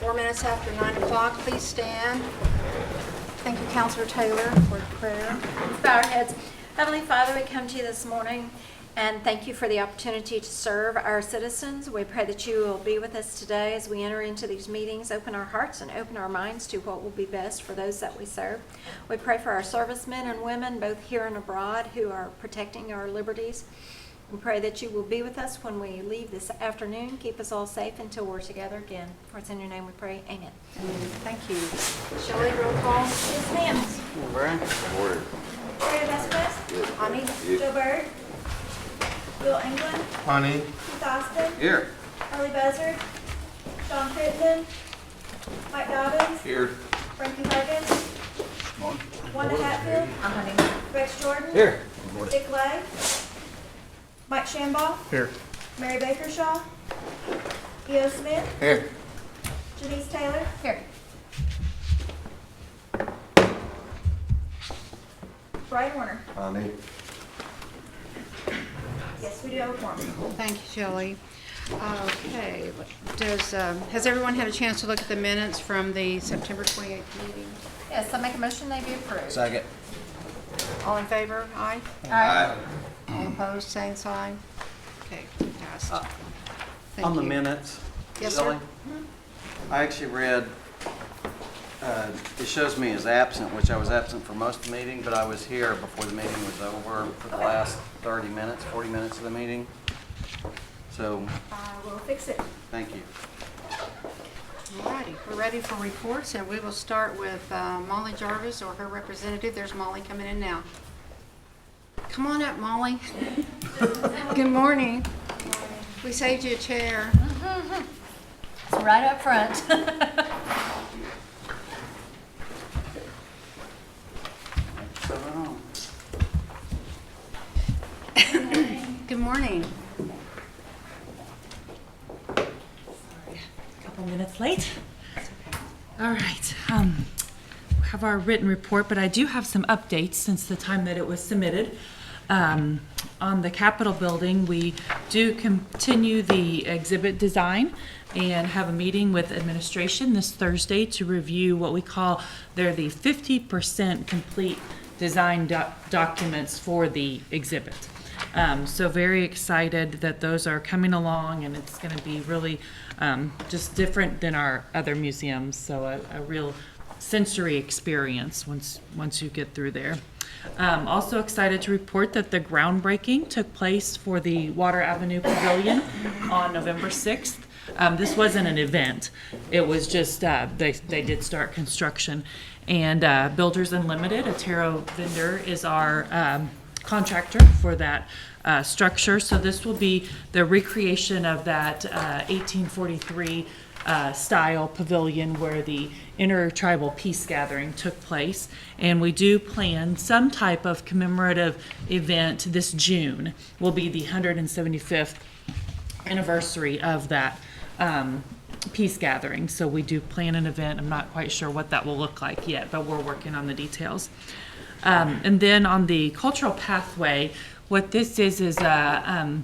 4 minutes after 9 o'clock. Please stand. Thank you, Counselor Taylor, for prayer. Bow our heads. Heavenly Father, we come to you this morning and thank you for the opportunity to serve our citizens. We pray that you will be with us today as we enter into these meetings. Open our hearts and open our minds to what will be best for those that we serve. We pray for our servicemen and women, both here and abroad, who are protecting our liberties. We pray that you will be with us when we leave this afternoon. Keep us all safe until we're together again. For it's in your name we pray. Amen. Thank you. Shelley, roll call. Yes, ma'am. Order. Terry Vasquez. Ani? Joe Bird. Bill England. Honey. Keith Austin. Here. Harley Buzzard. Sean Crittenden. Mike Dobbins. Here. Frankie Huggins. Wanda Hatfield. Rex Jordan. Here. Dick Lay. Mike Shambaugh. Here. Mary Bakershaw. E.O. Smith. Here. Janice Taylor. Here. Brian Warner. Honey. Yes, we do have a form. Thank you, Shelley. Okay, has everyone had a chance to look at the minutes from the September 28th meeting? Yes, I make a motion they be approved. Second. All in favor? Aye. Aye. All opposed? Same sign. Okay, passed. Thank On the you. minutes, Yes, Shelley, sir. I actually read, it shows me as absent, which I was absent for most of the meeting, but I was here before the meeting was over for the last 30 minutes, 40 minutes of the meeting. So, We'll fix it. thank you. All righty, we're ready for reports, and we will start with Molly Jarvis or her representative. There's Molly coming in now. Come on up, Molly. Good morning. We saved you a chair. It's right up front. Good morning. Couple minutes late. All right. We have our written report, but I do have some updates since the time that it was submitted. On the Capitol building, we do continue the exhibit design and have a meeting with administration this Thursday to review what we call, they're the 50% complete design documents for the exhibit. So very excited that those are coming along, and it's going to be really just different than our other museums. So a real sensory experience once you get through there. Also excited to report that the groundbreaking took place for the Water Avenue Pavilion on November 6th. This wasn't an event. It was just, they did start construction. And Builders Unlimited, a Tarot vendor, is our contractor for that structure. So this will be the recreation of that 1843 style pavilion where the intertribal peace gathering took place. And we do plan some type of commemorative event this June. Will be the 175th anniversary of that peace gathering. So we do plan an event. I'm not quite sure what that will look like yet, but we're working on the details. And then on the cultural pathway, what this is a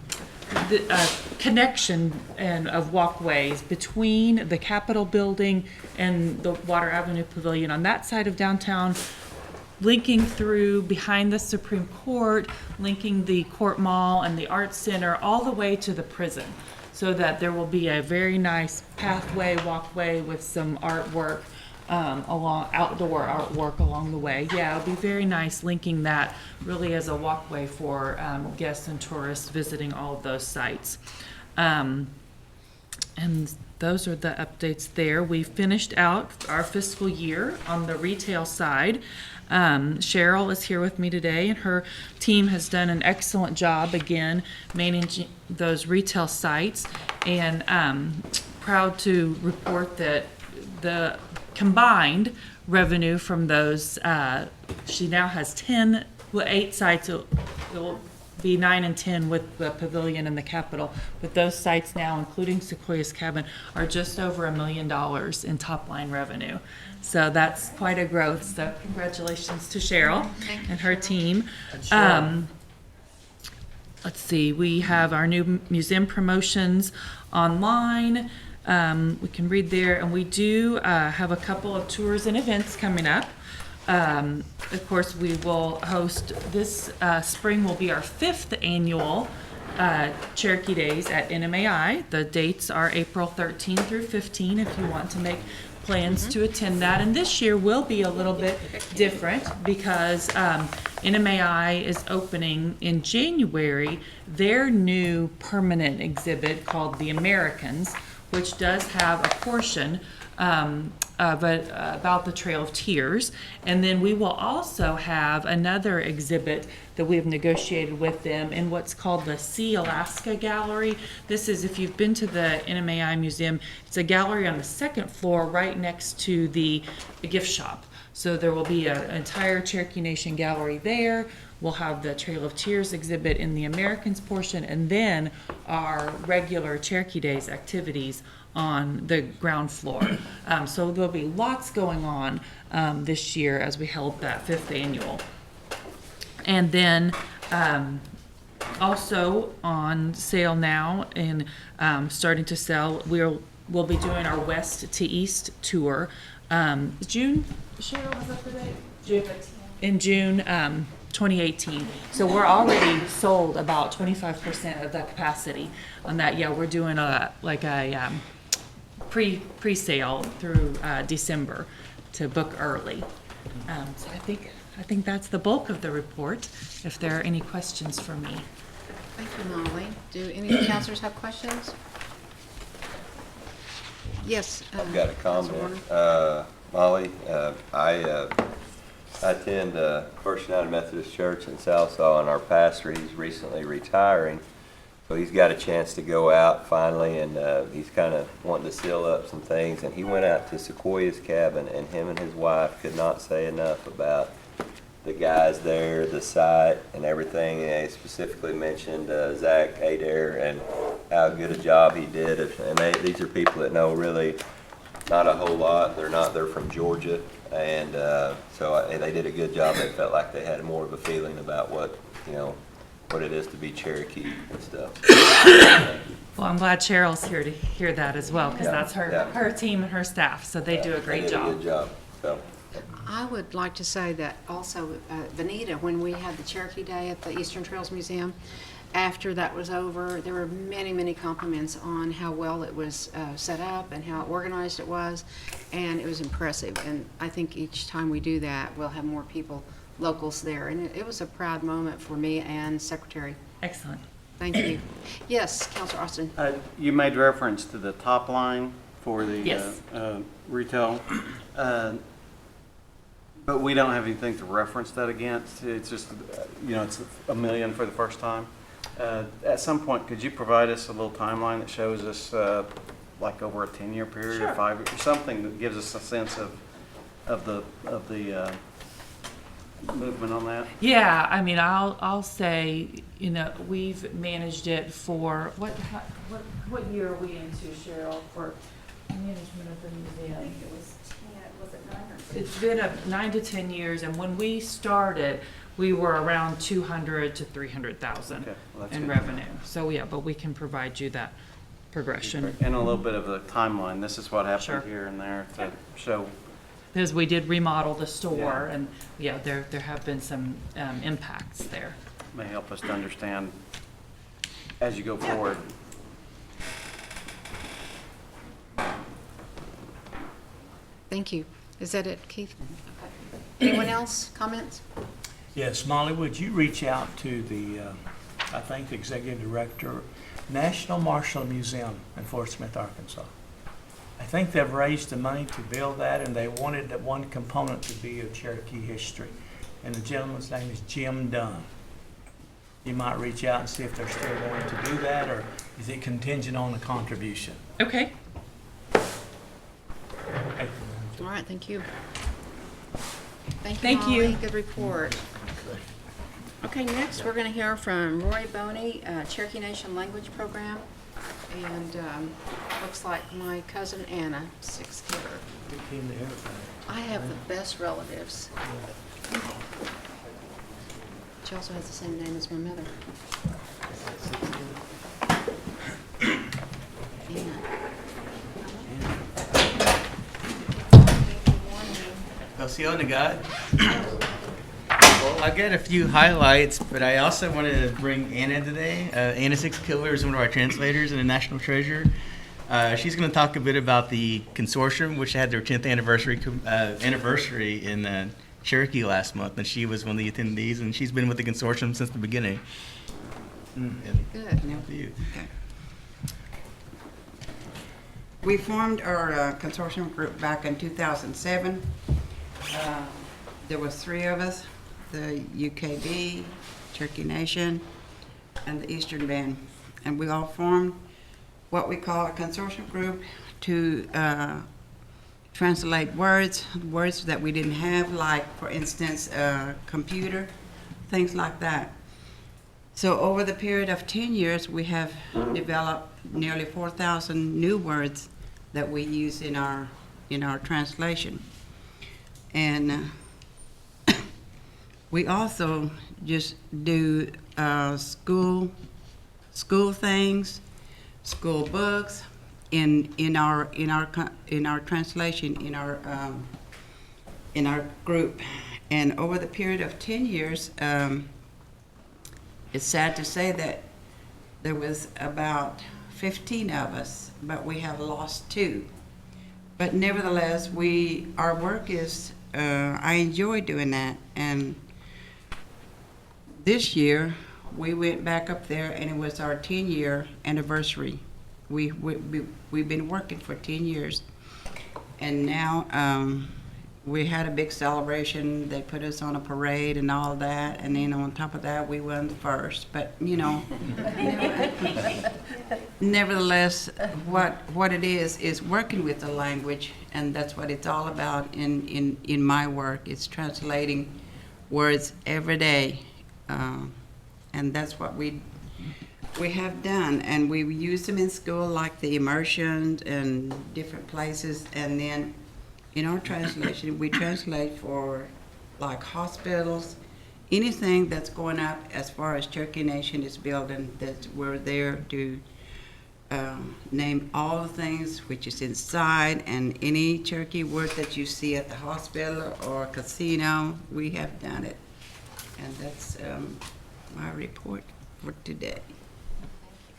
connection of walkways between the Capitol building and the Water Avenue Pavilion on that side of downtown, linking through behind the Supreme Court, linking the Court Mall and the Arts Center all the way to the prison, so that there will be a very nice pathway, walkway with some artwork outdoor artwork along the way. Yeah, it'll be very nice linking that really as a walkway for guests and tourists visiting all of those sites. And those are the updates there. We finished out our fiscal year on the retail side. Cheryl is here with me today, and her team has done an excellent job again managing those retail sites, and proud to report that the combined revenue from those, she now has 8 sites. It will be 9 and 10 with the pavilion and the Capitol, but those sites now, including Sequoia's Cabin, are just over $1 million in top line revenue. So that's quite a growth. So congratulations to Cheryl and her team. Let's see, we have our new museum promotions online. We can read there, and we do have a couple of tours and events coming up. Of course, we will host this spring will be our 5th annual Cherokee Days at NMAI. The dates are April 13 through 15 if you want to make plans to attend that. And this year will be a little bit different because NMAI is opening in January their new permanent exhibit called The Americans, which does have a portion about the Trail of Tears. And then we will also have another exhibit that we have negotiated with them in what's called the Sea Alaska Gallery. This is, if you've been to the NMAI Museum, it's a gallery on the 2nd floor right next to the gift shop. So there will be an entire Cherokee Nation gallery there. We'll have the Trail of Tears exhibit in the Americans portion, and then our regular Cherokee Days activities on the ground floor. So there'll be lots going on this year as we held that 5th annual. And then also on sale now and starting to sell, we'll be doing our West to East tour. June, Cheryl, was that the date? June. In June 2018. So we're already sold about 25% of the capacity on that. Yeah, we're doing a pre-sale through December to book early. So I think that's the bulk of the report. If there are any questions for me. Thank you, Molly. Do any of the counselors have questions? Yes. I've got a Counselor comment. Warner. Molly, I attend First United Methodist Church in Southsaw, and our pastor, he's recently retiring. So he's got a chance to go out finally, and he's kind of wanting to seal up some things. And he went out to Sequoia's cabin, and him and his wife could not say enough about the guys there, the site, and everything. And they specifically mentioned Zach Adair and how good a job he did. And these are people that know really not a whole lot. They're from Georgia, and so they did a good job. They felt like they had more of a feeling about what it is to be Cherokee and stuff. Well, I'm glad Cheryl's here to hear that as well, because Yeah, that's her team and her staff, so they do a great They did job. a good job. So. I would like to say that also, Vanita, when we had the Cherokee Day at the Eastern Trails Museum, after that was over, there were many, many compliments on how well it was set up and how organized it was, and it was impressive. And I think each time we do that, we'll have more people, locals there. And it was a proud moment for me and Secretary. Excellent. Thank you. Yes, Councilor Austin. You made reference to the top line for the Yes. retail, but we don't have anything to reference that against. It's just, it's $1 million for the first time. At some point, could you provide us a little timeline that shows us like over a 10-year period or Sure. 5 years, or something that gives us a sense of the movement on that? Yeah, I mean, I'll say, we've managed it for, what year are we into, Cheryl, for management of the museum? Was it 9 or 10? It's been 9 to 10 years, and when we started, we were around 200 to 300,000 Okay, well, that's in good. revenue. So yeah, but we can provide you that progression. And a little bit of a timeline. This is what happened Sure. here and there to show. Because we did remodel the store, Yeah. and yeah, there have been some impacts there. May help us to understand as you go forward. Thank you. Is that it, Keith? Anyone else? Comments? Yes, Molly, would you reach out to the, I think, Executive Director, National Marshall Museum in Fort Smith, Arkansas? I think they've raised the money to build that, and they wanted that one component to be of Cherokee history. And the gentleman's name is Jim Dunn. You might reach out and see if they're still going to do that, or is it contingent on a contribution? Okay. All right, thank you. Thank you. Molly. Good report. Okay, next we're going to hear from Roy Boney, Cherokee Nation Language Program, and looks like my cousin Anna, 6th grader. Who came to hear that? I have the best relatives. She also has the same name as my mother. Anna. Osio Nagat. Well, I got a few highlights, but I also wanted to bring Anna today. Anna Six Killer is one of our translators and a national treasure. She's going to talk a bit about the consortium, which had their 10th anniversary in Cherokee last month, and she was one of the attendees, and she's been with the consortium since the beginning. Good. Now to you. We formed our consortium group back in 2007. There was 3 of us, the UKB, Cherokee Nation, and the Eastern Band. And we all formed what we call a consortium group to translate words that we didn't have, like, for instance, computer, things like that. So over the period of 10 years, we have developed nearly 4,000 new words that we use in our translation. And we also just do school things, school books in our translation in our group. And over the period of 10 years, it's sad to say that there was about 15 of us, but we have lost 2. But nevertheless, our work is, I enjoy doing that. And this year, we went back up there, and it was our 10-year anniversary. We've been working for 10 years. And now we had a big celebration. They put us on a parade and all that. And then on top of that, we won first. But, nevertheless, what it is working with the language. And that's what it's all about in my work. It's translating words every day. And that's what we have done. And we use them in school, like the immersions and different places. And then in our translation, we translate for like hospitals, anything that's going up as far as Cherokee Nation is building, that we're there to name all the things which is inside, and any Cherokee word that you see at the hospital or casino, we have done it. And that's my report for today.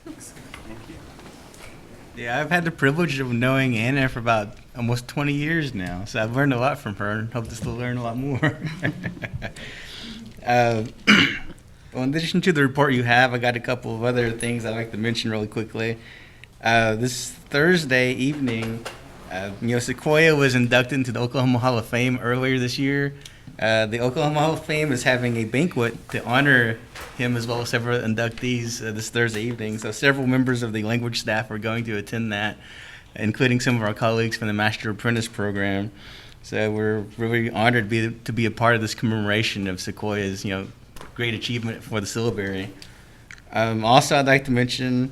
Thank you. Yeah, I've had the privilege of knowing Anna for about almost 20 years now, so I've learned a lot from her and hope to still learn a lot more. Well, in addition to the report you have, I got a couple of other things I'd like to mention really quickly. This Thursday evening, Sequoia was inducted into the Oklahoma Hall of Fame earlier this year. The Oklahoma Hall of Fame is having a banquet to honor him as well as several inductees this Thursday evening. So several members of the language staff are going to attend that, including some of our colleagues from the Master Apprentice program. So we're really honored to be a part of this commemoration of Sequoia's great achievement for the syllabary. Also, I'd like to mention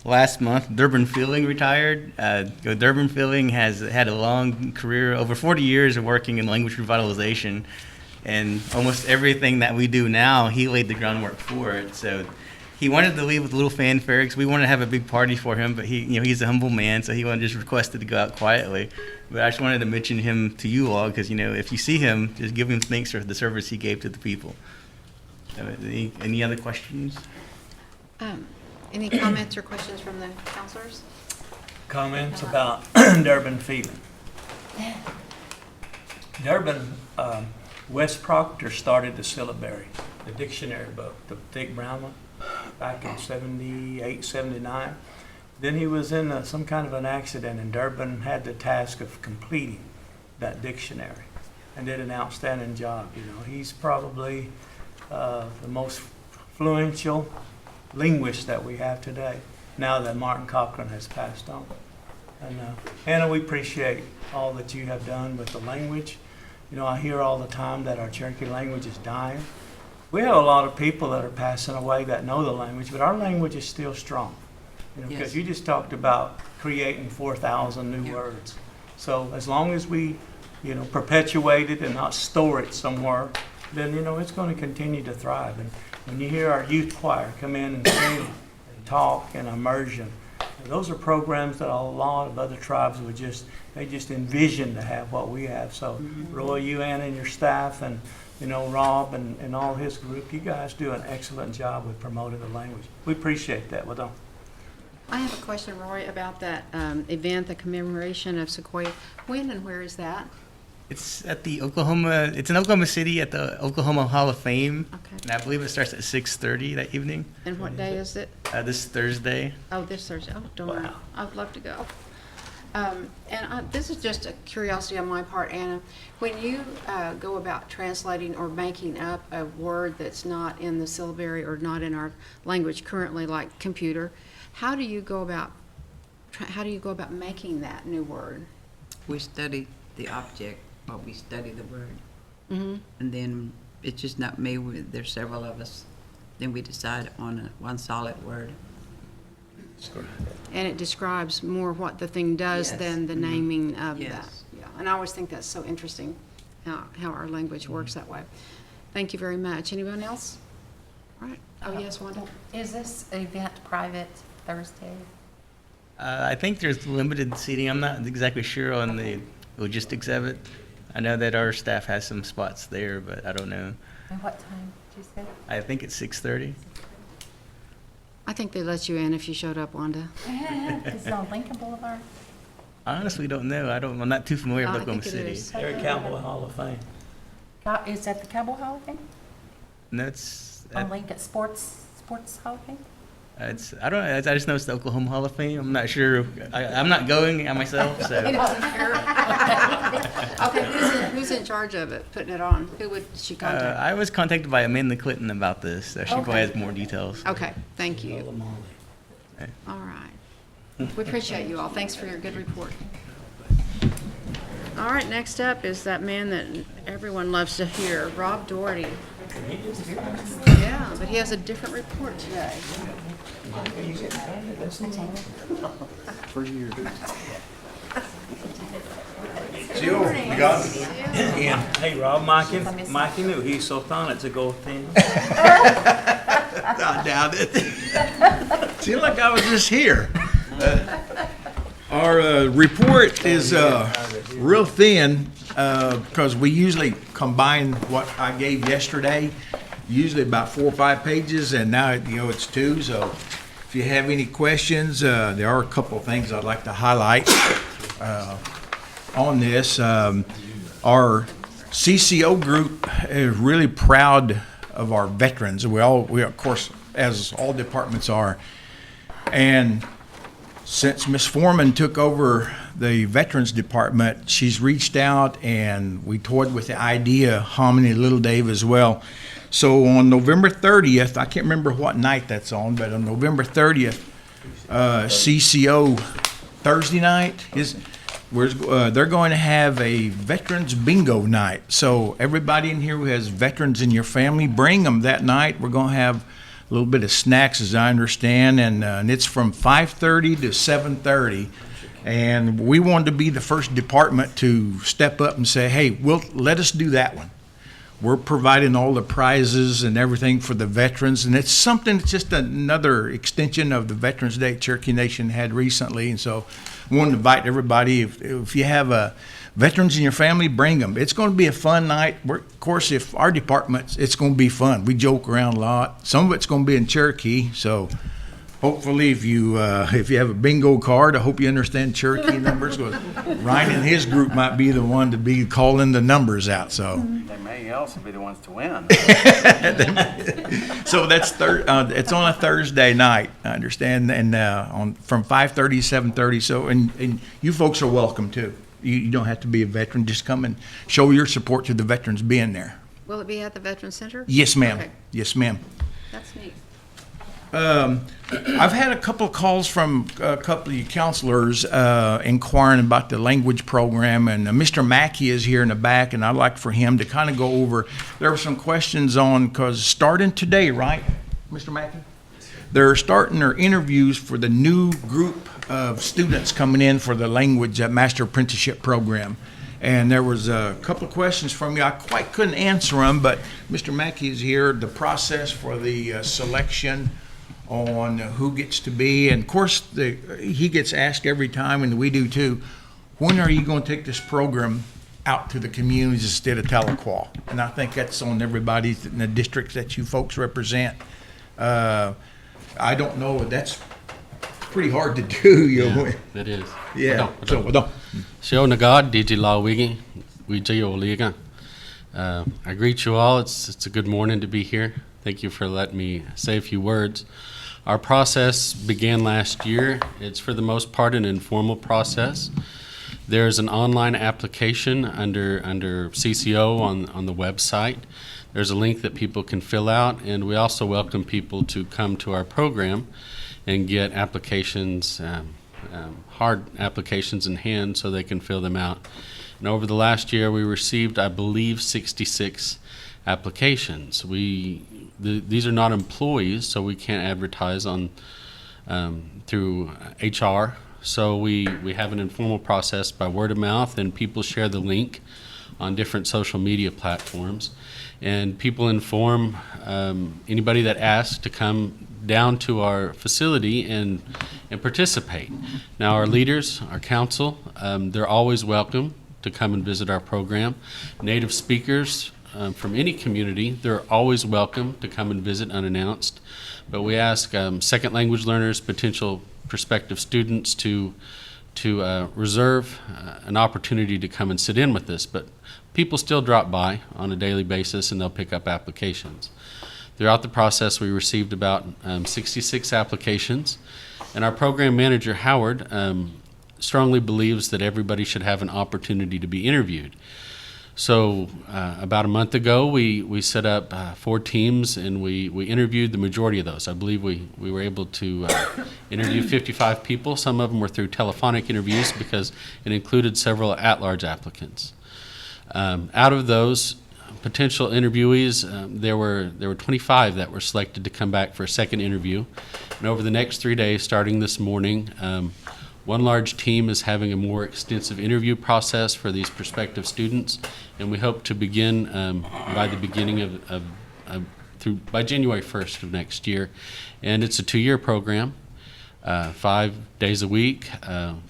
last month, Durbin Fielding retired. Durbin Fielding has had a long career, over 40 years of working in language revitalization, and almost everything that we do now, he laid the groundwork for it. So he wanted to leave with a little fanfare because we wanted to have a big party for him, but he's a humble man, so he just requested to go out quietly. But I just wanted to mention him to you all because, if you see him, just give him thanks for the service he gave to the people. Any other questions? Any comments or questions from the counselors? Comments about Durbin Fielding. Durbin, Wes Proctor started the syllabary, the dictionary book, the thick brown one, back in 78, 79. Then he was in some kind of an accident, and Durbin had the task of completing that dictionary and did an outstanding job. He's probably the most influential linguist that we have today, now that Martin Cochran has passed on. And Hannah, we appreciate all that you have done with the language. I hear all the time that our Cherokee language is dying. We have a lot of people that are passing away that know the language, but our language is still strong. Because you just talked about creating 4,000 new words. So as long as we, perpetuate it and not store it somewhere, then, it's going to continue to thrive. And when you hear our youth choir come in and sing and talk and immersion, Those are programs that a lot of other tribes would they just envision to have what we have. So Roy, you and your staff and, Rob and all his group, you guys do an excellent job with promoting the language. We appreciate that. Well done. I have a question, Roy, about that event, the commemoration of Sequoia. When and where is that? It's at the it's in Oklahoma City at the Oklahoma Hall of Fame. Okay. And I believe it starts at 6:30 that evening, And what day is it? this Thursday. Oh, this Thursday. Oh, darn. Wow. I'd love to go. This is just a curiosity on my part, Anna. When you go about translating or making up a word that's not in the syllabary or not in our language currently, like computer, how do you go about making that new word? We study the object, but we study the word. Mm-hmm. And then it's just not me, there's several of us. Then we decide on one solid word. And it describes more what the thing does Yes. than the naming of that. Yes. Yeah, and I always think that's so interesting, how our language works that way. Thank you very much. Anyone else? All right. Oh, yes, Wanda? Is this event private Thursday? I think there's limited seating. I'm not exactly sure on the logistics of it. I know that our staff has some spots there, but I don't know. And what time did you say? I think it's 6:30. I think they let you in if you showed up, Wanda. Is it on Lincoln Boulevard? I honestly don't know. I'm not too familiar I with Oklahoma think it City. is. Eric Campbell Hall of Fame. Is that the Cowboy Hall of Fame? No, it's On Lincoln Sports Hall of Fame? I don't know. I just know it's the Oklahoma Hall of Fame. I'm not sure. I'm not going myself, so. Okay, who's in charge of it, putting it on? Who would she contact? I was contacted by Amanda Clinton about this, so she probably Okay. has more details. Okay, thank you. Lola Molly. All right. We appreciate you all. Thanks for your good report. All right, next up is that man that everyone loves to hear, Rob Doherty. Yeah, but he has a different report today. Jill, you got it? And, hey, Rob, Mikey knew he's Sultan. It's a gold thing. I doubt it. Seemed like I was just here. Our report is real thin because we usually combine what I gave yesterday, usually about 4 or 5 pages, and now it's 2. So if you have any questions, there are a couple of things I'd like to highlight on this. Our CCO group is really proud of our veterans. We of course, as all departments are. And since Ms. Foreman took over the Veterans Department, she's reached out and we toyed with the idea, Hominy Little Dave as well. So on November 30th, I can't remember what night that's on, but on November 30th, CCO Thursday night they're going to have a veterans bingo night. So everybody in here who has veterans in your family, bring them that night. We're going to have a little bit of snacks, as I understand, and it's from 5:30 to 7:30. And we wanted to be the first department to step up and say, hey, let us do that one. We're providing all the prizes and everything for the veterans, and it's something that's just another extension of the Veterans Day Cherokee Nation had recently. And so I wanted to invite everybody, if you have veterans in your family, bring them. It's going to be a fun night. Of course, if our department, it's going to be fun. We joke around a lot. Some of it's going to be in Cherokee, so hopefully if you have a bingo card, I hope you understand Cherokee numbers, because Ryan and his group might be the one to be calling the numbers out. So They may also be the ones to win. so that's it's on a Thursday night, I understand, and from 5:30 to 7:30. So and you folks are welcome too. You don't have to be a veteran. Just come and show your support to the veterans being there. Will it be at the Veteran Center? Yes, ma'am. Okay. Yes, ma'am. That's neat. I've had a couple of calls from a couple of you counselors inquiring about the language program, and Mr. Mackey is here in the back, and I'd like for him to kind of go over. There were some questions on, because starting today, right, Mr. Mackey? They're starting their interviews for the new group of students coming in for the language Master Apprenticeship Program. And there was a couple of questions from you. I quite couldn't answer them, but Mr. Mackey is here. The process for the selection on who gets to be. And of course, he gets asked every time, and we do too, when are you going to take this program out to the communities instead of Tahlequah? And I think that's on everybody in the districts that you folks represent. I don't know, that's pretty hard to do, you know. It is. Yeah. So, well, don't. Show Nagad, DJ La Wiggy, Wijo Liga. I greet you all. It's a good morning to be here. Thank you for letting me say a few words. Our process began last year. It's for the most part an informal process. There's an online application under CCO on the website. There's a link that people can fill out, and we also welcome people to come to our program and get applications, hard applications in hand so they can fill them out. And over the last year, we received, I believe, 66 applications. These are not employees, so we can't advertise on through HR. So we have an informal process by word of mouth, and people share the link on different social media platforms. And people inform anybody that asks to come down to our facility and participate. Now, our leaders, our council, they're always welcome to come and visit our program. Native speakers from any community, they're always welcome to come and visit unannounced. But we ask second language learners, potential prospective students to reserve an opportunity to come and sit in with us. But people still drop by on a daily basis and they'll pick up applications. Throughout the process, we received about 66 applications, and our program manager, Howard, strongly believes that everybody should have an opportunity to be interviewed. So about a month ago, we set up 4 teams, and we interviewed the majority of those. I believe we were able to interview 55 people. Some of them were through telephonic interviews because it included several at-large applicants. Out of those potential interviewees, there were 25 that were selected to come back for a second interview. And over the next 3 days, starting this morning, one large team is having a more extensive interview process for these prospective students, and we hope to begin by the beginning by January 1st of next year. And it's a 2-year program, 5 days a week,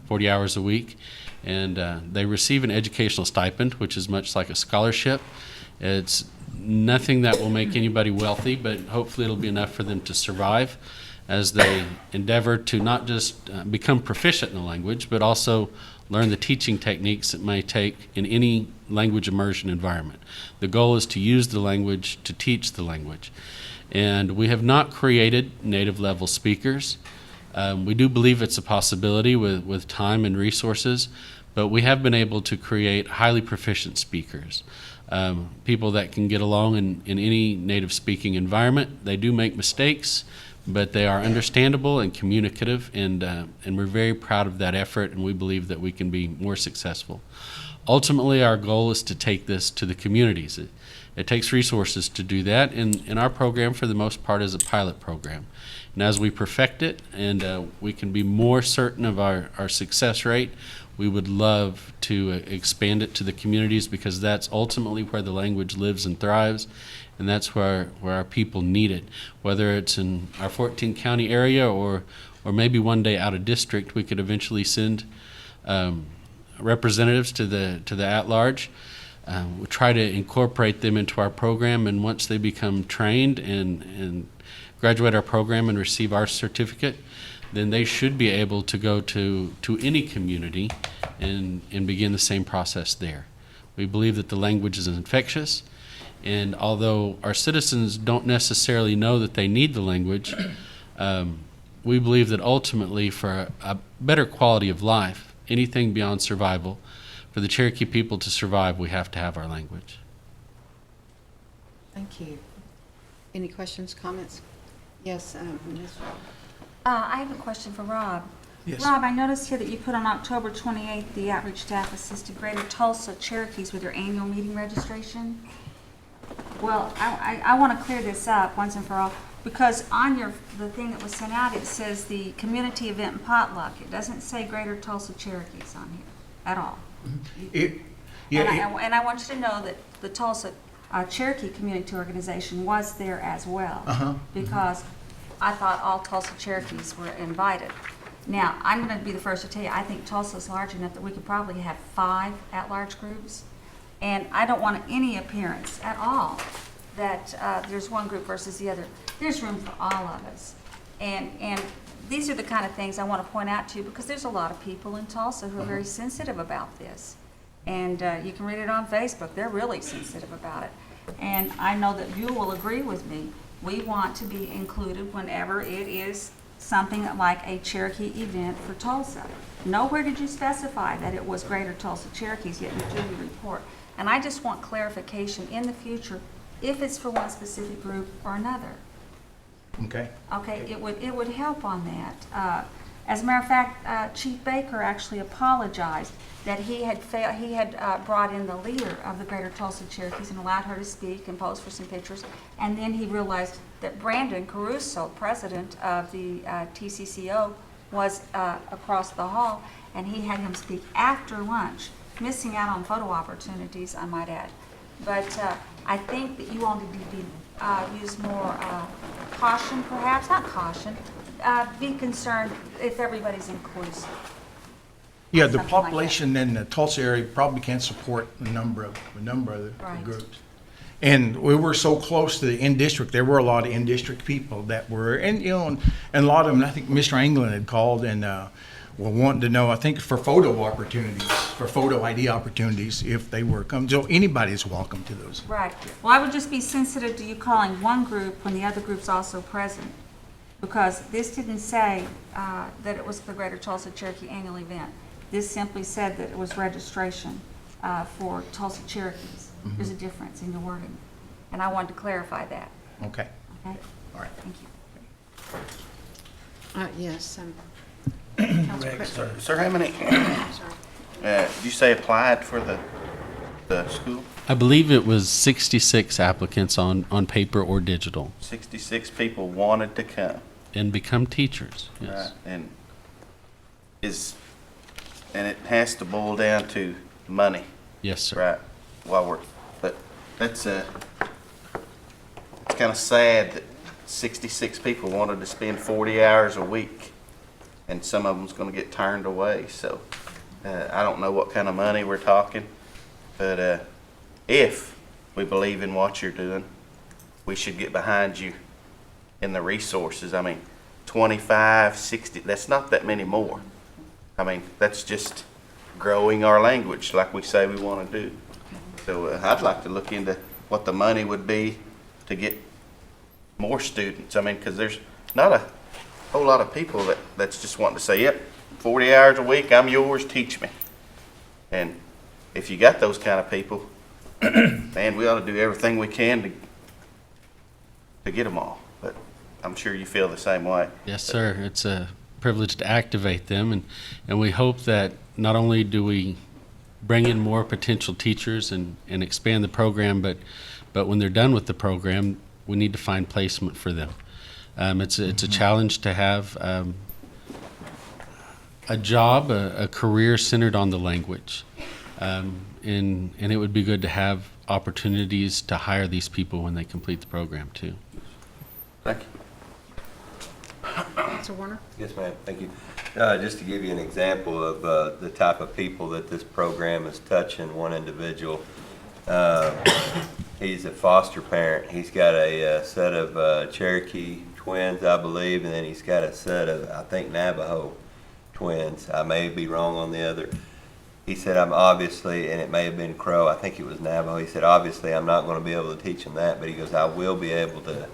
40 hours a week, and they receive an educational stipend, which is much like a scholarship. It's nothing that will make anybody wealthy, but hopefully it'll be enough for them to survive as they endeavor to not just become proficient in the language, but also learn the teaching techniques it may take in any language immersion environment. The goal is to use the language to teach the language. And we have not created native level speakers. We do believe it's a possibility with time and resources, but we have been able to create highly proficient speakers. People that can get along in any native speaking environment. They do make mistakes, but they are understandable and communicative, and we're very proud of that effort, and we believe that we can be more successful. Ultimately, our goal is to take this to the communities. It takes resources to do that, and our program, for the most part, is a pilot program. And as we perfect it and we can be more certain of our success rate, we would love to expand it to the communities, because that's ultimately where the language lives and thrives, and that's where our people need it. Whether it's in our 14-county area or maybe one day out of district, we could eventually send representatives to the at-large. We try to incorporate them into our program, and once they become trained and graduate our program and receive our certificate, then they should be able to go to any community and begin the same process there. We believe that the language is infectious, and although our citizens don't necessarily know that they need the language, we believe that ultimately for a better quality of life, anything beyond survival, for the Cherokee people to survive, we have to have our language. Thank you. Any questions, comments? Yes, Ms. I have a question for Rob. Yes. Rob, I noticed here that you put on October 28th, the outreach staff assisted Greater Tulsa Cherokees with their annual meeting registration. Well, I want to clear this up once and for all, because on the thing that was sent out, it says the community event and potluck. It doesn't say Greater Tulsa Cherokees on here at all. And I want you to know that the Tulsa Cherokee Community Organization was there as well, because I thought all Tulsa Cherokees were invited. Now, I'm going to be the first to tell you, I think Tulsa's large enough that we could probably have 5 at-large groups. And I don't want any appearance at all that there's one group versus the other. There's room for all of us. And these are the kind of things I want to point out to you because there's a lot of people in Tulsa who are very sensitive about this. And you can read it on Facebook. They're really sensitive about it. And I know that you will agree with me. We want to be included whenever it is something like a Cherokee event for Tulsa. Nowhere did you specify that it was Greater Tulsa Cherokees, yet you do your report. And I just want clarification in the future if it's for one specific group or another. Okay. Okay, it would help on that. As a matter of fact, Chief Baker actually apologized that he had brought in the leader of the Greater Tulsa Cherokees and allowed her to speak and pose for some pictures. And then he realized that Brandon Caruso, president of the TCCO, was across the hall, and he had him speak after lunch, missing out on photo opportunities, I might add. But I think that you all need to use more caution, perhaps, not caution, be concerned if everybody's inclusive. Yeah, the Something like that. population in the Tulsa area probably can't support a number of the Right. groups. And we were so close to the in-district, there were a lot of in-district people that were, and a lot of them, I think Mr. England had called and were wanting to know, I think for photo opportunities, for photo ID opportunities, if they were coming. So anybody's welcome to those. Right. Well, I would just be sensitive to you calling one group when the other group's also present. Because this didn't say that it was the Greater Tulsa Cherokee annual event. This simply said that it was registration for Tulsa Cherokees. There's a difference in your wording. And I wanted to clarify that. Okay. Okay? All right. Thank you. Yes. Rex, sir. Sir, how many, Sorry. did you say applied for the school? I believe it was 66 applicants on paper or digital 66 people wanted to come, and become teachers. right? Yes. And it has to boil down to money, Yes, sir. right? But that's it's kind of sad that 66 people wanted to spend 40 hours a week, and some of them's going to get turned away. So I don't know what kind of money we're talking, but if we believe in what you're doing, we should get behind you in the resources. I mean, 25, 60, that's not that many more. I mean, that's just growing our language like we say we want to do. So I'd like to look into what the money would be to get more students. I mean, because there's not a whole lot of people that's just wanting to say, yep, 40 hours a week, I'm yours, teach me. And if you got those kind of people, man, we ought to do everything we can to get them all. But I'm sure you feel the same way. Yes, sir. It's a privilege to activate them, and we hope that not only do we bring in more potential teachers and expand the program, but when they're done with the program, we need to find placement for them. It's a challenge to have a job, a career centered on the language, and it would be good to have opportunities to hire these people when they complete the program too. Thank you. Mr. Warner? Yes, ma'am, thank you. Just to give you an example of the type of people that this program is touching, one individual, he's a foster parent. He's got a set of Cherokee twins, I believe, and then he's got a set of, I think, Navajo twins. I may be wrong on the other. He said, I'm obviously, and it may have been Crow, I think it was Navajo. He said, obviously, I'm not going to be able to teach them that, but he goes, I will be able to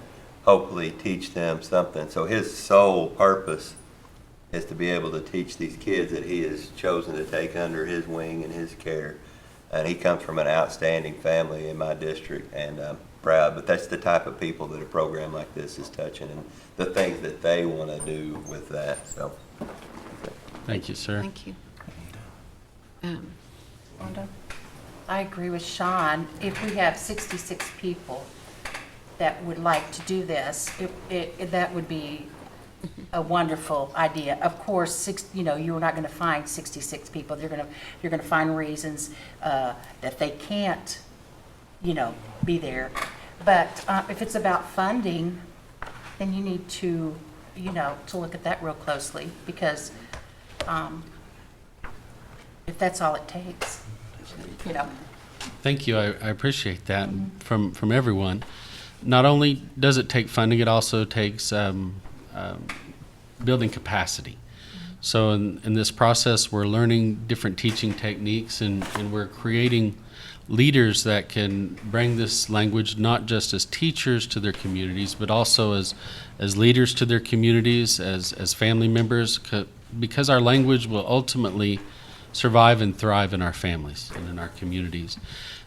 hopefully teach them something. So his sole purpose is to be able to teach these kids that he has chosen to take under his wing and his care. And he comes from an outstanding family in my district, and I'm proud. But that's the type of people that a program like this is touching, and the things that they want to do with that. So, Thank you, sir. Thank you. Wanda? I agree with Sean. If we have 66 people that would like to do this, that would be a wonderful idea. Of course, you're not going to find 66 people. You're going to find reasons that they can't, be there. But if it's about funding, then you need to, to look at that real closely, because if that's all it takes, Thank you. I appreciate that from everyone. Not only does it take funding, it also takes building capacity. So in this process, we're learning different teaching techniques, and we're creating leaders that can bring this language not just as teachers to their communities, but also as leaders to their communities, as family members, because our language will ultimately survive and thrive in our families and in our communities.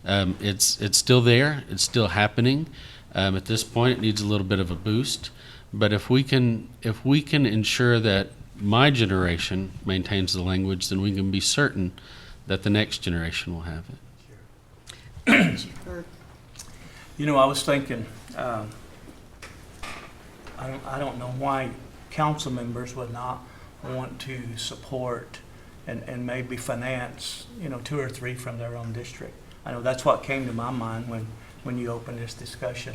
It's still there. It's still happening. At this point, it needs a little bit of a boost. But if we can ensure that my generation maintains the language, then we can be certain that the next generation will have it. I was thinking, I don't know why council members would not want to support and maybe finance, 2 or 3 from their own district. I know that's what came to my mind when you opened this discussion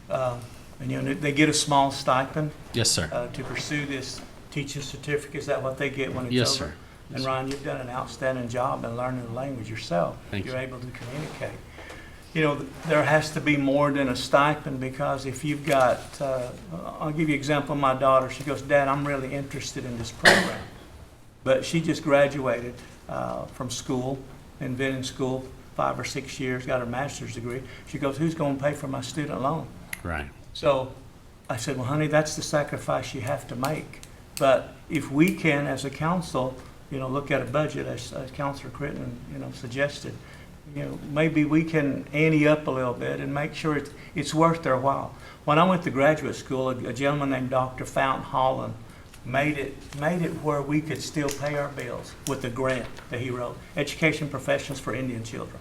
up. And they get a small stipend. Yes, sir. To pursue this teaching certificate. Is that what they get when it's over? Yes, sir. And Ryan, you've done an outstanding job in learning the language yourself. Thank you. You're able to communicate. There has to be more than a stipend, because if you've got, I'll give you an example of my daughter. She goes, Dad, I'm really interested in this program. But she just graduated from school and been in school 5 or 6 years, got her master's degree. She goes, who's going to pay for my student loan? Right. So I said, well, honey, that's the sacrifice you have to make. But if we can, as a council, look at a budget, as Councilor Critton, suggested, maybe we can ante up a little bit and make sure it's worth their while. When I went to graduate school, a gentleman named Dr. Fountain Holland made it where we could still pay our bills with the grant that he wrote, Education Professions for Indian Children.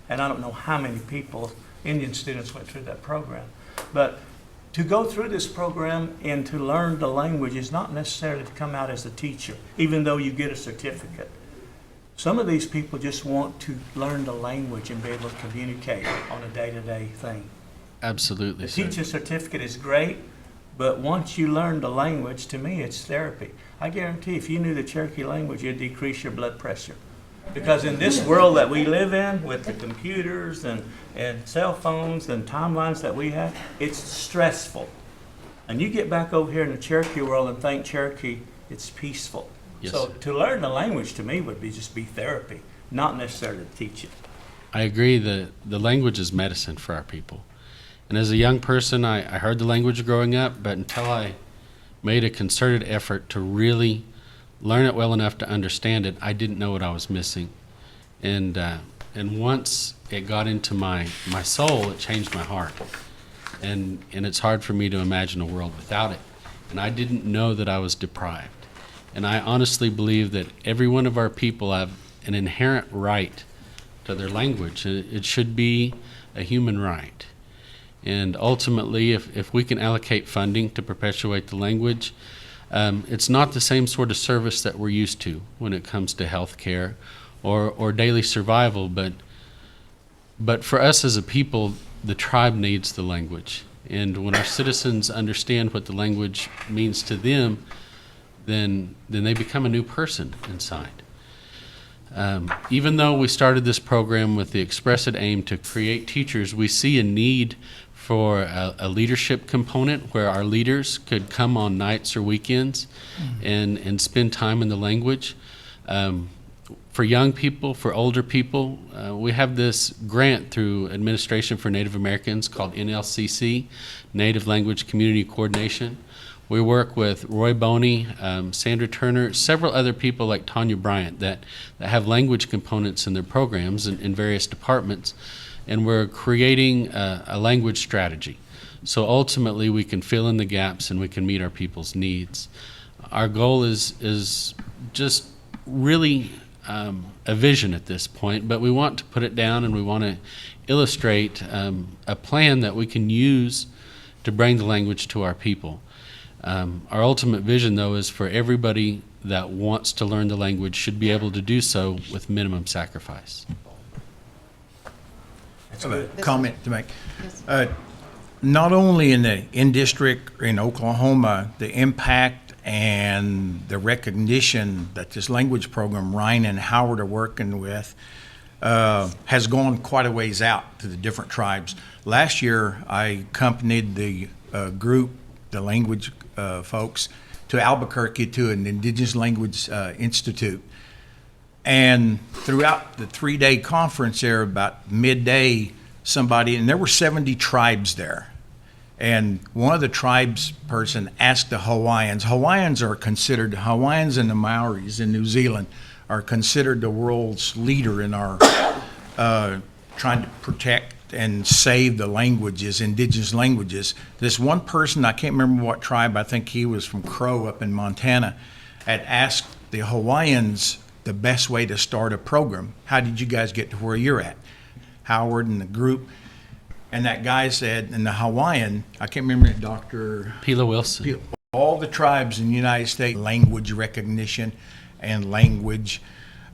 And I don't know how many people, Indian students, went through that program. But to go through this program and to learn the language is not necessarily to come out as a teacher, even though you get a certificate. Some of these people just want to learn the language and be able to communicate on a day-to-day thing. Absolutely, The sir. teaching certificate is great, but once you learn the language, to me, it's therapy. I guarantee if you knew the Cherokee language, you'd decrease your blood pressure. Because in this world that we live in, with the computers and cell phones and timelines that we have, it's stressful. And you get back over here in the Cherokee world and think Cherokee, it's peaceful. Yes, So sir. to learn the language, to me, would be just be therapy, not necessarily to teach it. I agree that the language is medicine for our people. And as a young person, I heard the language growing up, but until I made a concerted effort to really learn it well enough to understand it, I didn't know what I was missing. And once it got into my soul, it changed my heart. And it's hard for me to imagine a world without it. And I didn't know that I was deprived. And I honestly believe that every one of our people have an inherent right to their language. It should be a human right. And ultimately, if we can allocate funding to perpetuate the language, it's not the same sort of service that we're used to when it comes to health care or daily survival, but for us as a people, the tribe needs the language. And when our citizens understand what the language means to them, then they become a new person inside. Even though we started this program with the expressed aim to create teachers, we see a need for a leadership component where our leaders could come on nights or weekends and spend time in the language. For young people, for older people, we have this grant through Administration for Native Americans called NLCC, Native Language Community Coordination. We work with Roy Boney, Sandra Turner, several other people like Tanya Bryant that have language components in their programs in various departments, and we're creating a language strategy. So ultimately we can fill in the gaps and we can meet our people's needs. Our goal is just really a vision at this point, but we want to put it down and we want to illustrate a plan that we can use to bring the language to our people. Our ultimate vision, though, is for everybody that wants to learn the language should be able to do so with minimum sacrifice. I have a comment to make. Yes. not only in the in-district in Oklahoma, the impact and the recognition that this language program Ryan and Howard are working with has gone quite a ways out to the different tribes. Last year, I accompanied the group, the language folks, to Albuquerque to an Indigenous Language Institute. And throughout the 3-day conference there, about midday, and there were 70 tribes there. And one of the tribes person asked the Hawaiians and the Maoris in New Zealand are considered the world's leader in our trying to protect and save the languages, indigenous languages. This one person, I can't remember what tribe, I think he was from Crow up in Montana, had asked the Hawaiians the best way to start a program. How did you guys get to where you're at? Howard and the group. And that guy said, in the Hawaiian, I can't remember it, Dr. Pila Wilson. All the tribes in the United States, language recognition and language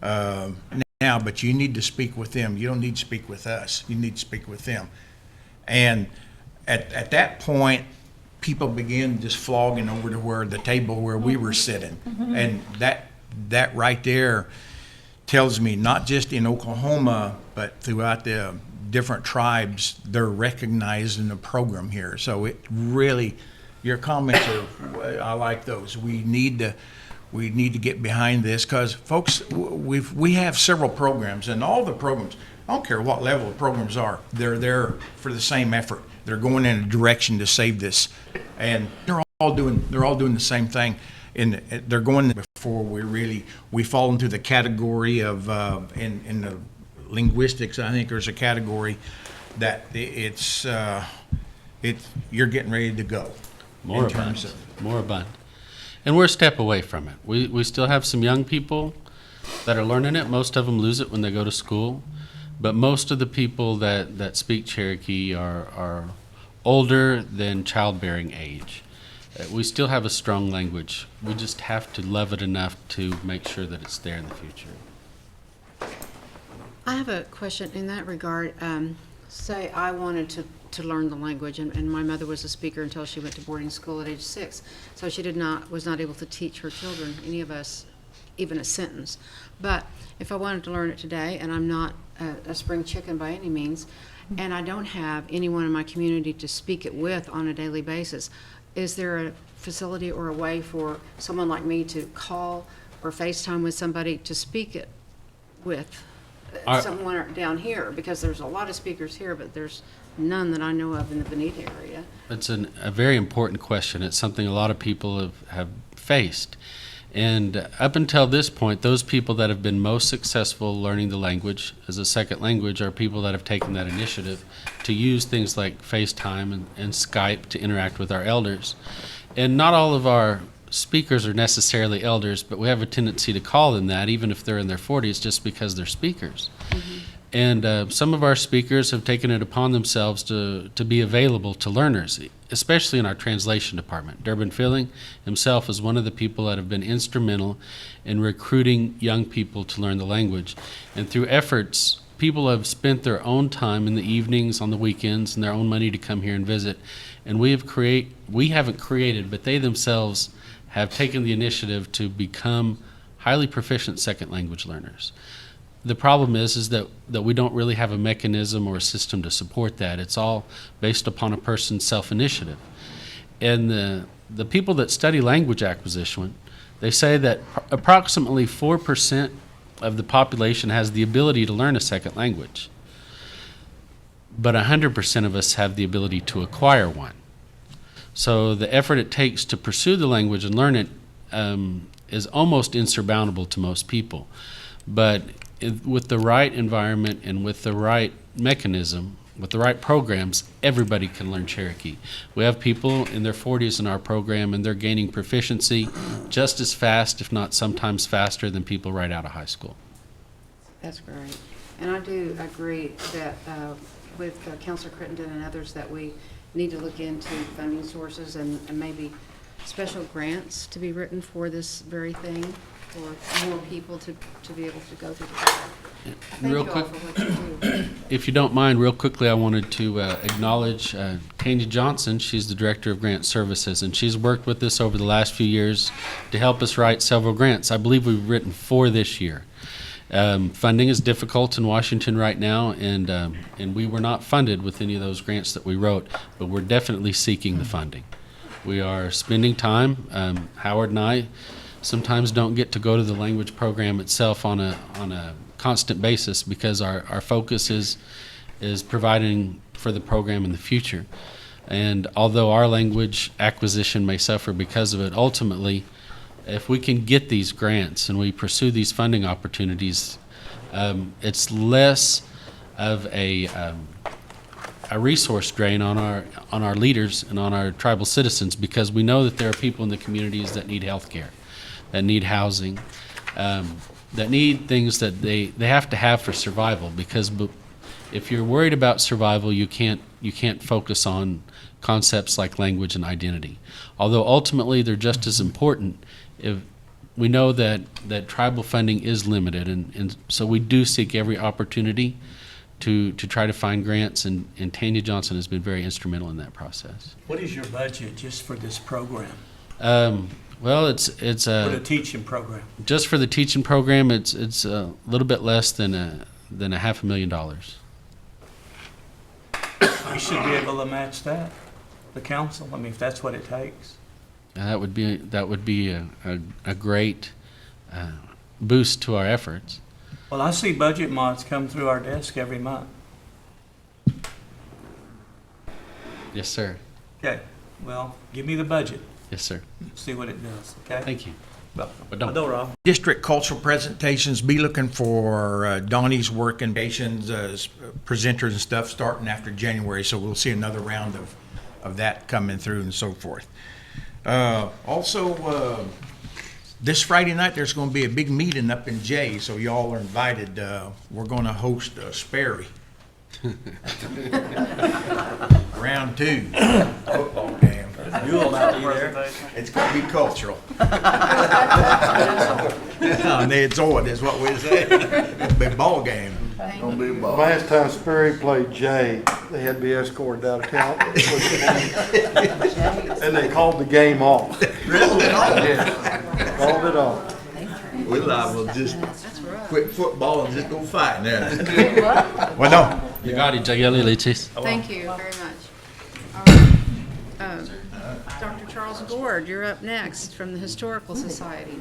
now, but you need to speak with them. You don't need to speak with us. You need to speak with them. And at that point, people began just flogging over to where the table where we were sitting. And that right there tells me not just in Oklahoma, but throughout the different tribes, they're recognizing the program here. So it really, your comments are, I like those. We need to get behind this because, folks, we have several programs, and all the programs, I don't care what level the programs are, they're there for the same effort. They're going in a direction to save this, and they're all doing the same thing. And they're going before we fall into the category of in the linguistics. I think there's a category that it's you're getting ready to go. More abundant. And we're a step away from it. We still have some young people that are learning it. Most of them lose it when they go to school. But most of the people that speak Cherokee are older than childbearing age. We still have a strong language. We just have to love it enough to make sure that it's there in the future. I have a question in that regard. Say I wanted to learn the language, and my mother was a speaker until she went to boarding school at age 6. So she was not able to teach her children, any of us, even a sentence. But if I wanted to learn it today, and I'm not a spring chicken by any means, and I don't have anyone in my community to speak it with on a daily basis, is there a facility or a way for someone like me to call or FaceTime with somebody to speak it with someone down here? Because there's a lot of speakers here, but there's none that I know of in the Bonita area. It's a very important question. It's something a lot of people have faced. And up until this point, those people that have been most successful learning the language as a second language are people that have taken that initiative to use things like FaceTime and Skype to interact with our elders. And not all of our speakers are necessarily elders, but we have a tendency to call them that, even if they're in their 40s, just because they're speakers. And some of our speakers have taken it upon themselves to be available to learners, especially in our translation department. Durbin Filling himself is one of the people that have been instrumental in recruiting young people to learn the language. And through efforts, people have spent their own time in the evenings, on the weekends, and their own money to come here and visit. And we haven't created, but they themselves have taken the initiative to become highly proficient second language learners. The problem is that we don't really have a mechanism or a system to support that. It's all based upon a person's self-initiative. And the people that study language acquisition, they say that approximately 4% of the population has the ability to learn a second language. But 100% of us have the ability to acquire one. So the effort it takes to pursue the language and learn it is almost insurmountable to most people. But with the right environment and with the right mechanism, with the right programs, everybody can learn Cherokee. We have people in their 40s in our program, and they're gaining proficiency just as fast, if not sometimes faster, than people right out of high school. That's great. And I do agree that with Councilor Crittenden and others that we need to look into funding sources and maybe special grants to be written for this very thing, for more people to be able to go through the program. Thank Real you all quick, for what you do. if you don't mind, real quickly, I wanted to acknowledge Candy Johnson. She's the Director of Grant Services, and she's worked with us over the last few years to help us write several grants. I believe we've written 4 this year. Funding is difficult in Washington right now, and we were not funded with any of those grants that we wrote, but we're definitely seeking the funding. We are spending time. Howard and I sometimes don't get to go to the language program itself on a constant basis because our focus is providing for the program in the future. And although our language acquisition may suffer because of it, ultimately, if we can get these grants and we pursue these funding opportunities, it's less of a resource drain on our leaders and on our tribal citizens, because we know that there are people in the communities that need health care, that need housing, that need things that they have to have for survival. Because if you're worried about survival, you can't focus on concepts like language and identity. Although ultimately they're just as important. If we know that tribal funding is limited, and so we do seek every opportunity to try to find grants, and Tanya Johnson has been very instrumental in that process. What is your budget just for this program, Well, it's for the teaching program? just for the teaching program. It's a little bit less than a $500,000. We should be able to match that, the council. I mean, if that's what it takes. That would be a great boost to our efforts. Well, I see budget mods come through our desk every month. Yes, sir. Okay, well, give me the budget, Yes, sir. see what it does, okay? Thank you. Well, But don't. Rob. District cultural presentations, be looking for Donnie's work and patients, presenters and stuff starting after January, so we'll see another round of that coming through and so forth. Also, this Friday night, there's going to be a big meeting up in Jay, so y'all are invited. We're going to host Sperry. Round 2 football game. You'll allow me there. It's going to be cultural. It's on, is what we say. It's a big ball game. Last time Sperry played Jay, they had to be escorted out of town. And they called the game off. Really? Yeah, called it off. We liable to just quit football and just go fighting there. Well, no. Thank you very much. All right. Dr. Charles Gord, you're up next from the Historical Society.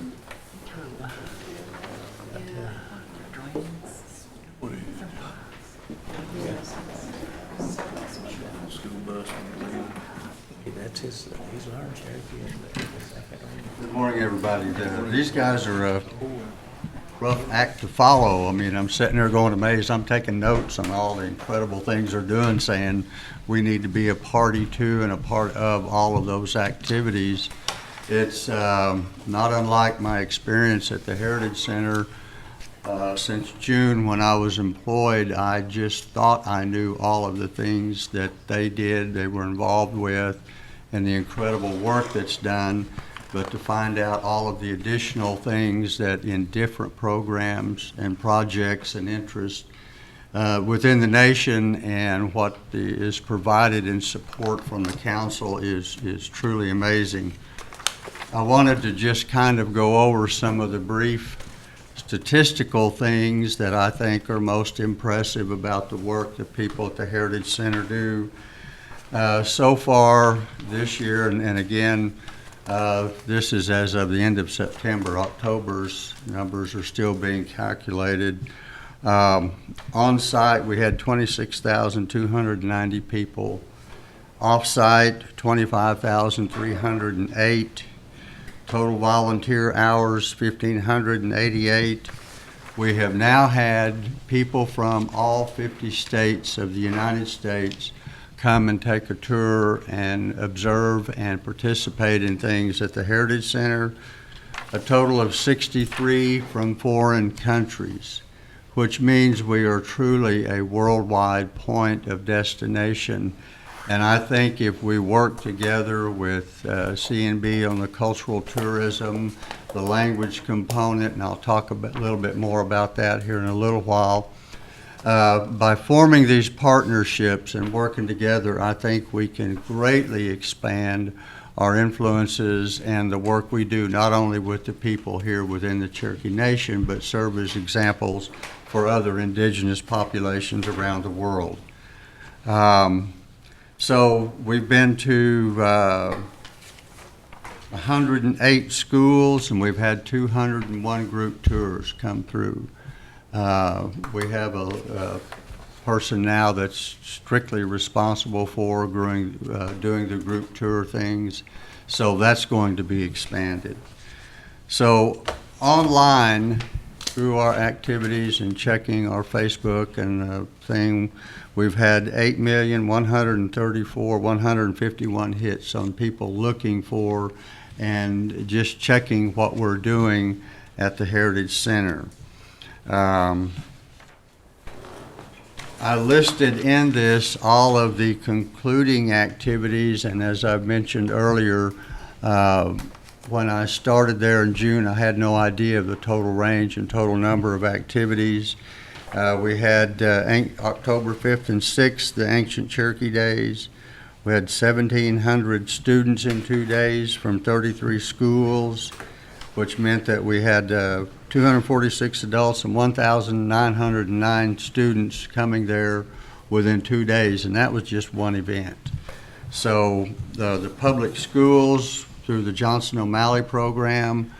He's learned Cherokee. Good morning, everybody. These guys are a rough act to follow. I mean, I'm sitting there going amazed. I'm taking notes on all the incredible things they're doing, saying we need to be a party to and a part of all of those activities. It's not unlike my experience at the Heritage Center. Since June, when I was employed, I just thought I knew all of the things that they were involved with, and the incredible work that's done. But to find out all of the additional things that in different programs and projects and interests within the nation, and what is provided in support from the council is truly amazing. I wanted to just kind of go over some of the brief statistical things that I think are most impressive about the work that people at the Heritage Center do. So far this year, and again, this is as of the end of September. October's numbers are still being calculated. On site, we had 26,290 people. Off-site, 25,308. Total volunteer hours, 1,588. We have now had people from all 50 states of the United States come and take a tour and observe and participate in things at the Heritage Center. A total of 63 from foreign countries, which means we are truly a worldwide point of destination. And I think if we work together with C&B on the cultural tourism, the language component, and I'll talk a little bit more about that here in a little while, by forming these partnerships and working together, I think we can greatly expand our influences and the work we do, not only with the people here within the Cherokee Nation, but serve as examples for other indigenous populations around the world. So we've been to 108 schools, and we've had 201 group tours come through. We have a person now that's strictly responsible for doing the group tour things, so that's going to be expanded. So online, through our activities and checking our Facebook and thing, we've had 8,134,151 hits on people looking for and just checking what we're doing at the Heritage Center. I listed in this all of the concluding activities, and as I've mentioned earlier, when I started there in June, I had no idea of the total range and total number of activities. We had October 5th and 6th, the Ancient Cherokee Days. We had 1,700 students in 2 days from 33 schools, which meant that we had 246 adults and 1,909 students coming there within 2 days, and that was just one event. So the public schools, through the Johnson O'Malley program,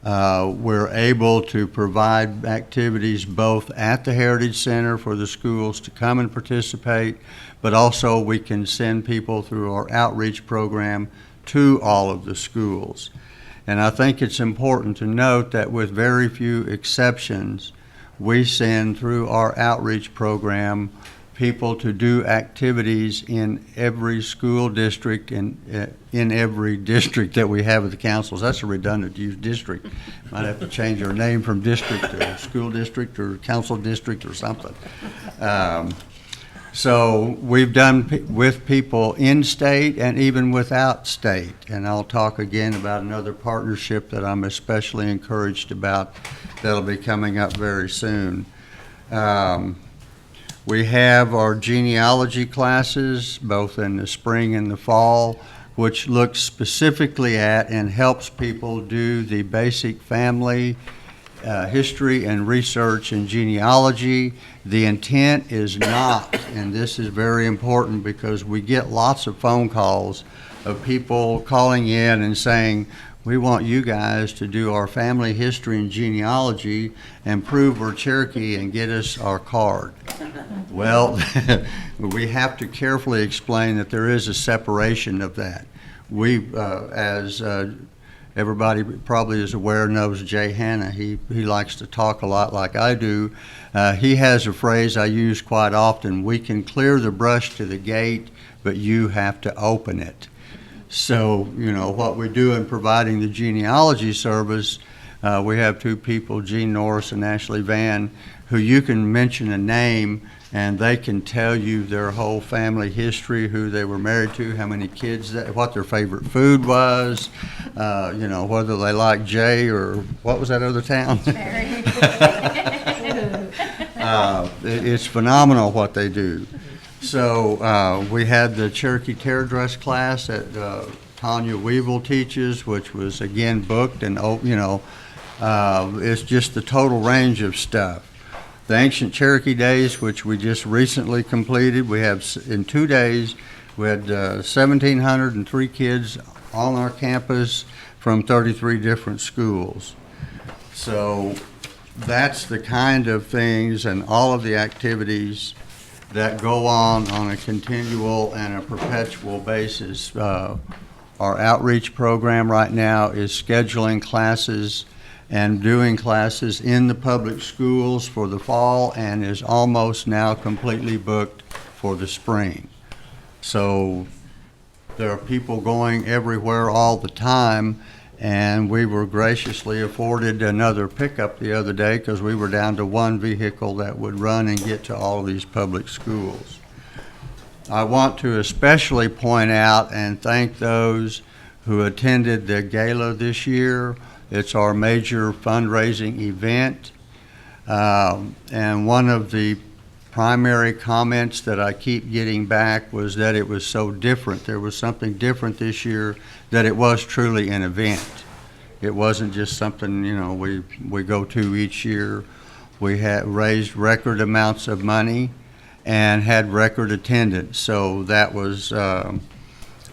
we're able to provide activities both at the Heritage Center for the schools to come and participate, but also we can send people through our outreach program to all of the schools. And I think it's important to note that with very few exceptions, we send through our outreach program people to do activities in every school district and in every district that we have at the councils. That's a redundant use district. Might have to change our name from district to school district or council district or something. So we've done with people in state and even without state. And I'll talk again about another partnership that I'm especially encouraged about that'll be coming up very soon. We have our genealogy classes, both in the spring and the fall, which looks specifically at and helps people do the basic family history and research and genealogy. The intent is not, and this is very important because we get lots of phone calls of people calling in and saying, we want you guys to do our family history and genealogy and prove we're Cherokee and get us our card. Well, we have to carefully explain that there is a separation of that. We, as everybody probably is aware, knows Jay Hanna. He likes to talk a lot like I do. He has a phrase I use quite often: we can clear the brush to the gate, but you have to open it. So, you know, what we do in providing the genealogy service, we have two people, Gene Norris and Ashley Van, who you can mention a name and they can tell you their whole family history, who they were married to, how many kids, what their favorite food was, you know, whether they like Jay or what was that other town? It's phenomenal what they do. So we had the Cherokee Terror Dress class that Tanya Weevil teaches, which was again booked, and you know, it's just the total range of stuff. The Ancient Cherokee Days, which we just recently completed, we have in 2 days, we had 1,703 kids on our campus from 33 different schools. So that's the kind of things and all of the activities that go on a continual and a perpetual basis. Our outreach program right now is scheduling classes and doing classes in the public schools for the fall and is almost now completely booked for the spring. So there are people going everywhere all the time, and we were graciously afforded another pickup the other day because we were down to one vehicle that would run and get to all of these public schools. I want to especially point out and thank those who attended the gala this year. It's our major fundraising event. And one of the primary comments that I keep getting back was that it was so different. There was something different this year, that it was truly an event. It wasn't just something, we go to each year. We had raised record amounts of money and had record attendance. So that was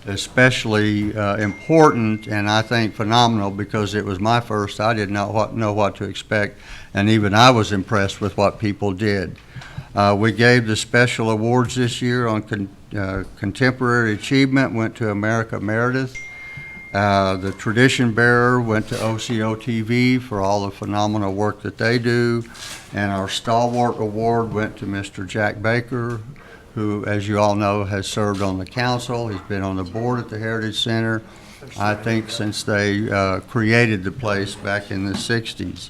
especially important, and I think phenomenal, because it was my first. I did not know what to expect, and even I was impressed with what people did. We gave the special awards this year on contemporary achievement went to America Meredith. The tradition bearer went to OCO TV for all the phenomenal work that they do. And our stalwart award went to Mr. Jack Baker, who, as you all know, has served on the council. He's been on the board at the Heritage Center, I think, since they created the place back in the 60s.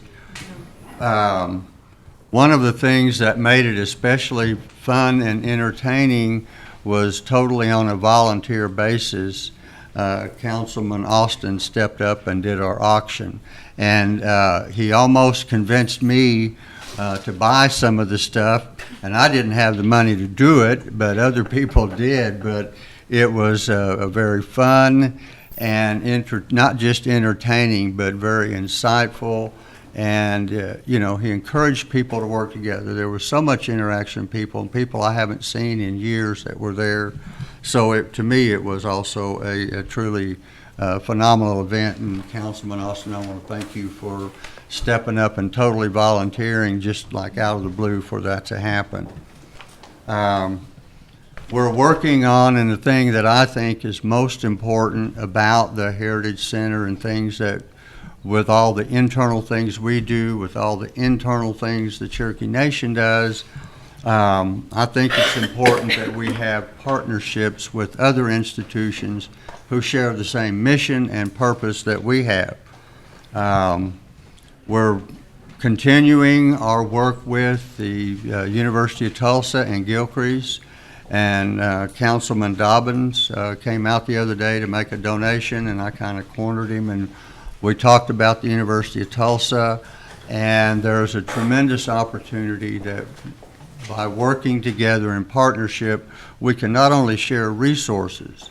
One of the things that made it especially fun and entertaining was totally on a volunteer basis. Councilman Austin stepped up and did our auction. And he almost convinced me to buy some of the stuff, and I didn't have the money to do it, but other people did. But it was a very fun and not just entertaining, but very insightful. And, he encouraged people to work together. There was so much interaction, people I haven't seen in years that were there. So to me, it was also a truly phenomenal event. And Councilman Austin, I want to thank you for stepping up and totally volunteering, just like out of the blue, for that to happen. We're working on, and the thing that I think is most important about the Heritage Center, and things that, with all the internal things we do, with all the internal things the Cherokee Nation does, I think it's important that we have partnerships with other institutions who share the same mission and purpose that we have. We're continuing our work with the University of Tulsa and Gilcrease, and Councilman Dobbins came out the other day to make a donation, and I kind of cornered him, and we talked about the University of Tulsa, and there's a tremendous opportunity that by working together in partnership, we can not only share resources,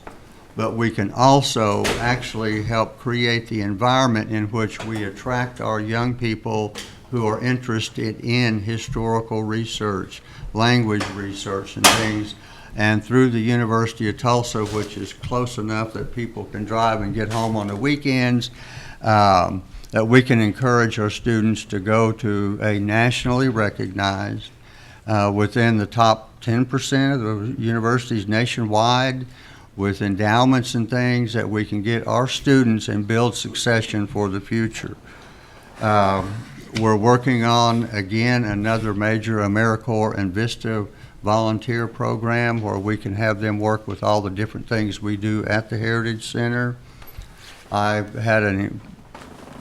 but we can also actually help create the environment in which we attract our young people who are interested in historical research, language research, and things. And through the University of Tulsa, which is close enough that people can drive and get home on the weekends, that we can encourage our students to go to a nationally recognized, within the top 10% of the universities nationwide, with endowments and things, that we can get our students and build succession for the future. We're working on, again, another major AmeriCorps and Vista volunteer program where we can have them work with all the different things we do at the Heritage Center. I've had a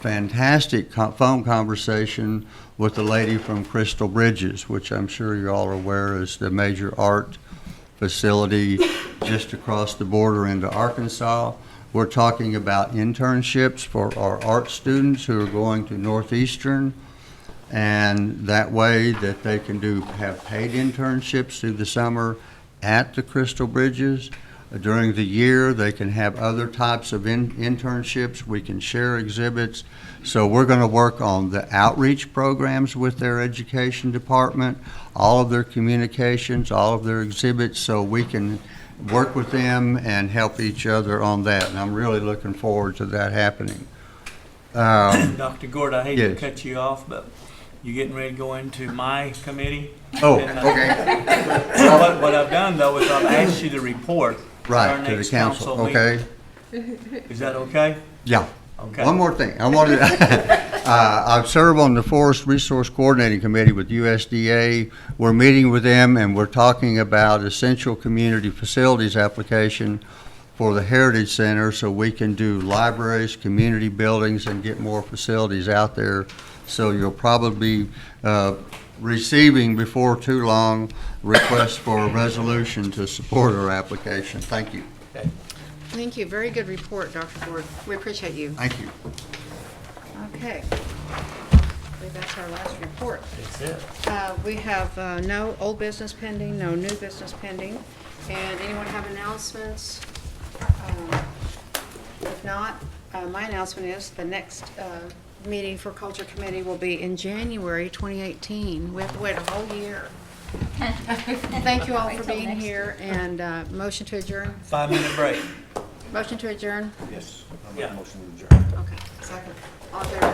fantastic phone conversation with the lady from Crystal Bridges, which I'm sure you all are aware is the major art facility just across the border into Arkansas. We're talking about internships for our art students who are going to Northeastern, and that way that they can have paid internships through the summer at the Crystal Bridges. During the year, they can have other types of internships. We can share exhibits. So we're going to work on the outreach programs with their education department, all of their communications, all of their exhibits, so we can work with them and help each other on that. And I'm really looking forward to that happening. Dr. Gord, I hate to Yes. cut you off, but you getting ready to go into my committee? Oh, And, okay. So what I've done, though, is I've asked you to report at our Right, to the next council, meeting. okay? Is that okay? Yeah. Okay. One more thing. I wanted I serve on the Forest Resource Coordinating Committee with USDA. We're meeting with them, and we're talking about essential community facilities application for the Heritage Center, so we can do libraries, community buildings, and get more facilities out there. So you'll probably be receiving before too long requests for a resolution to support our application. Thank you. Thank you. Very good report, Dr. Ford. We appreciate you. Thank you. Okay. I believe that's our last report. That's it. We have no old business pending, no new business pending. And anyone have announcements? If not, my announcement is the next meeting for Culture Committee will be in January 2018. We have to wait a whole year. Thank you all for being here, and motion to adjourn. 5-minute break. Motion to adjourn? Yes. Yeah. Okay, second. All in favor,